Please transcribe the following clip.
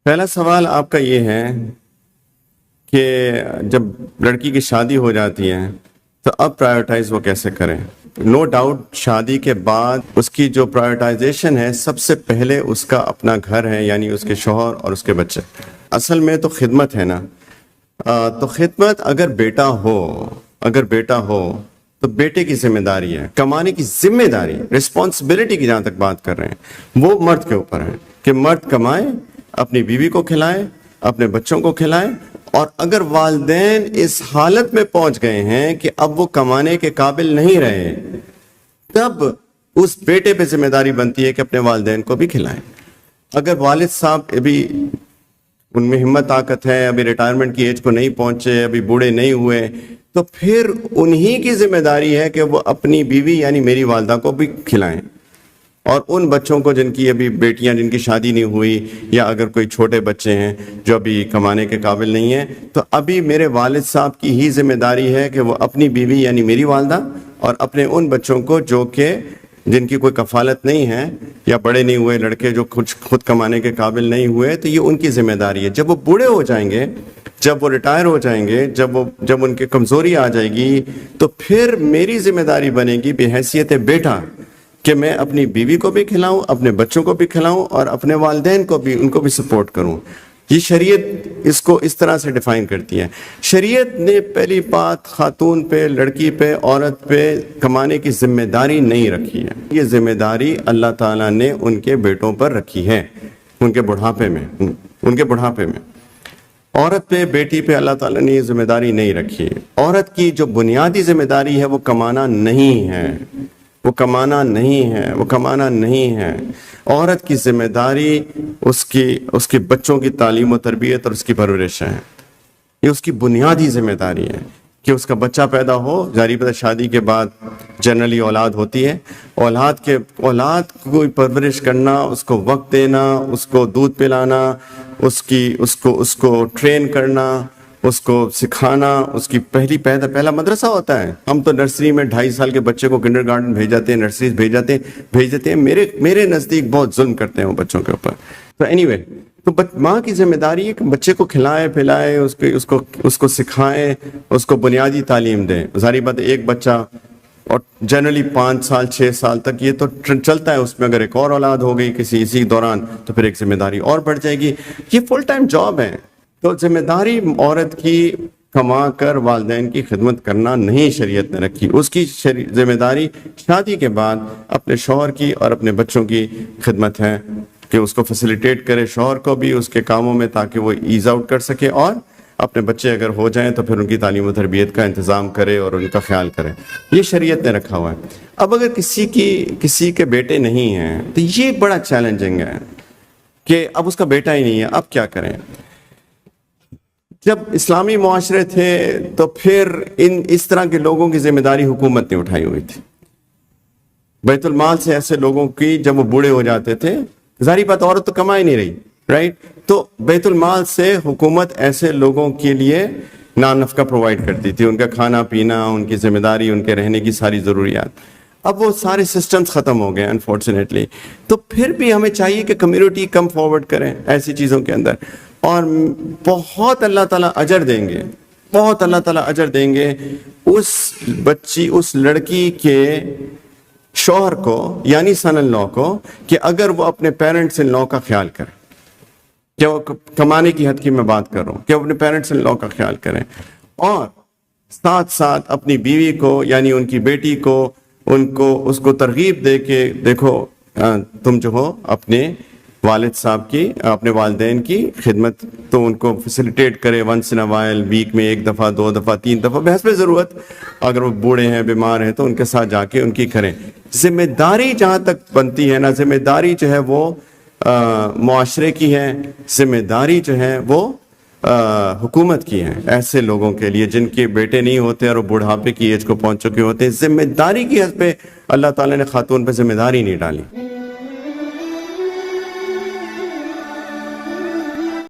پہلا سوال آپ کا یہ ہے کہ جب لڑکی کی شادی ہو جاتی ہے تو اب پرائیورٹائز وہ کیسے کریں؟ نو ڈاؤٹ شادی کے بعد اس کی جو پرائیورٹائزیشن ہے سب سے پہلے اس کا اپنا گھر ہے، یعنی اس کے شوہر اور اس کے بچے۔ اصل میں تو خدمت ہے نا، تو خدمت اگر بیٹا ہو تو بیٹے کی ذمہ داری ہے، کمانے کی ذمہ داری، رسپانسبلٹی کی جہاں تک بات کر رہے ہیں وہ مرد کے اوپر ہے کہ مرد کمائے، اپنی بیوی کو کھلائے، اپنے بچوں کو کھلائے۔ اور اگر والدین اس حالت میں پہنچ گئے ہیں کہ اب وہ کمانے کے قابل نہیں رہے، تب اس بیٹے پہ ذمہ داری بنتی ہے کہ اپنے والدین کو بھی کھلائیں۔ اگر والد صاحب ابھی ان میں ہمت طاقت ہے، ابھی ریٹائرمنٹ کی ایج کو نہیں پہنچے، ابھی بوڑھے نہیں ہوئے، تو پھر انہی کی ذمہ داری ہے کہ وہ اپنی بیوی یعنی میری والدہ کو بھی کھلائیں، اور ان بچوں کو جن کی ابھی بیٹیاں جن کی شادی نہیں ہوئی، یا اگر کوئی چھوٹے بچے ہیں جو ابھی کمانے کے قابل نہیں ہیں، تو ابھی میرے والد صاحب کی ہی ذمہ داری ہے کہ وہ اپنی بیوی یعنی میری والدہ اور اپنے ان بچوں کو جو کہ جن کی کوئی کفالت نہیں ہے یا بڑے نہیں ہوئے لڑکے جو کچھ خود کمانے کے قابل نہیں ہوئے، تو یہ ان کی ذمہ داری ہے۔ جب وہ بوڑھے ہو جائیں گے، جب وہ ریٹائر ہو جائیں گے، جب ان کی کمزوری آ جائے گی، تو پھر میری ذمہ داری بنے گی بحیثیت بیٹا کہ میں اپنی بیوی کو بھی کھلاؤں، اپنے بچوں کو بھی کھلاؤں، اور اپنے والدین کو بھی، ان کو بھی سپورٹ کروں۔ یہ شریعت اس کو اس طرح سے ڈیفائن کرتی ہے۔ شریعت نے پہلی بات خاتون پہ، لڑکی پہ، عورت پہ کمانے کی ذمہ داری نہیں رکھی ہے۔ یہ ذمہ داری اللہ تعالیٰ نے ان کے بیٹوں پر رکھی ہے، ان کے بڑھاپے میں۔ عورت پہ، بیٹی پہ اللہ تعالیٰ نے یہ ذمہ داری نہیں رکھی ہے۔ عورت کی جو بنیادی ذمہ داری ہے وہ کمانا نہیں ہے۔ عورت کی ذمہ داری اس کی بچوں کی تعلیم و تربیت اور اس کی پرورش ہے۔ یہ اس کی بنیادی ذمہ داری ہے کہ اس کا بچہ پیدا ہو۔ ظاہر بات شادی کے بعد جنرلی اولاد ہوتی ہے، اولاد کو پرورش کرنا، اس کو وقت دینا، اس کو دودھ پلانا، اس کو ٹرین کرنا، اس کو سکھانا، اس کی پہلا مدرسہ ہوتا ہے۔ ہم تو نرسری میں 2.5 سال کے بچے کو کنڈر گارڈن بھیج جاتے ہیں، نرسریز بھیج دیتے ہیں۔ میرے نزدیک بہت ظلم کرتے ہیں وہ بچوں کے اوپر۔ تو اینی وے، تو ماں کی ذمہ داری ہے کہ بچے کو کھلائے پلائے، اس کو سکھائے، اس کو بنیادی تعلیم دیں۔ ظاہر بات ایک بچہ اور جنرلی 5 سال 6 سال تک یہ تو چلتا ہے، اس میں اگر ایک اور اولاد ہو گئی اسی دوران تو پھر ایک ذمہ داری اور بڑھ جائے گی۔ یہ فل ٹائم جاب ہے۔ تو ذمہ داری عورت کی کما کر والدین کی خدمت کرنا نہیں شریعت نے رکھی۔ اس کی ذمہ داری شادی کے بعد اپنے شوہر کی اور اپنے بچوں کی خدمت ہے کہ اس کو فیسیلیٹیٹ کرے، شوہر کو بھی اس کے کاموں میں، تاکہ وہ ایز آؤٹ کر سکے، اور اپنے بچے اگر ہو جائیں تو پھر ان کی تعلیم و تربیت کا انتظام کرے اور ان کا خیال کرے۔ یہ شریعت نے رکھا ہوا ہے۔ اب اگر کسی کے بیٹے نہیں ہیں تو یہ بڑا چیلنجنگ ہے کہ اب اس کا بیٹا ہی نہیں ہے، اب کیا کریں؟ جب اسلامی معاشرے تھے تو پھر اس طرح کے لوگوں کی ذمہ داری حکومت نے اٹھائی ہوئی تھی۔ بیت المال سے ایسے لوگوں کی جب وہ بوڑھے ہو جاتے تھے، ظاہری بات عورت تو کما ہی نہیں رہی، رائٹ؟ تو بیت المال سے حکومت ایسے لوگوں کے لیے نان نفقہ پرووائڈ کرتی تھی، ان کا کھانا پینا، ان کی ذمہ داری، ان کے رہنے کی ساری ضروریات۔ اب وہ سارے سسٹمز ختم ہو گئے انفارچونیٹلی۔ تو پھر بھی ہمیں چاہیے کہ کمیونٹی کم فارورڈ کریں ایسی چیزوں کے اندر، اور بہت اللہ تعالیٰ اجر دیں گے اس لڑکی کے شوہر کو، یعنی سن ان لاء کو، کہ اگر وہ اپنے پیرنٹس ان لاء کا خیال کریں، کہ وہ کمانے کی حد کی میں بات کر رہا ہوں، کہ وہ اپنے پیرنٹس ان لاء کا خیال کریں، اور ساتھ ساتھ اپنی بیوی کو یعنی ان کی بیٹی کو اس کو ترغیب دے کے دیکھو تم جو ہو اپنے والد صاحب کی، اپنے والدین کی خدمت تو ان کو فیسیلیٹیٹ کرے، ونس ان وائل، ویک میں 1 دفعہ 2 دفعہ 3 دفعہ بحسب ضرورت، اگر وہ بوڑھے ہیں بیمار ہیں تو ان کے ساتھ جا کے ان کی کریں۔ ذمہ داری جہاں تک بنتی ہے نا، ذمہ داری جو ہے وہ معاشرے کی ہے، ذمہ داری جو ہے وہ حکومت کی ہے ایسے لوگوں کے لیے جن کے بیٹے نہیں ہوتے اور وہ بڑھاپے کی ایج کو پہنچ چکے ہوتے ہیں۔ ذمہ داری کی حد پہ اللہ تعالیٰ نے خاتون پہ ذمہ داری نہیں ڈالی۔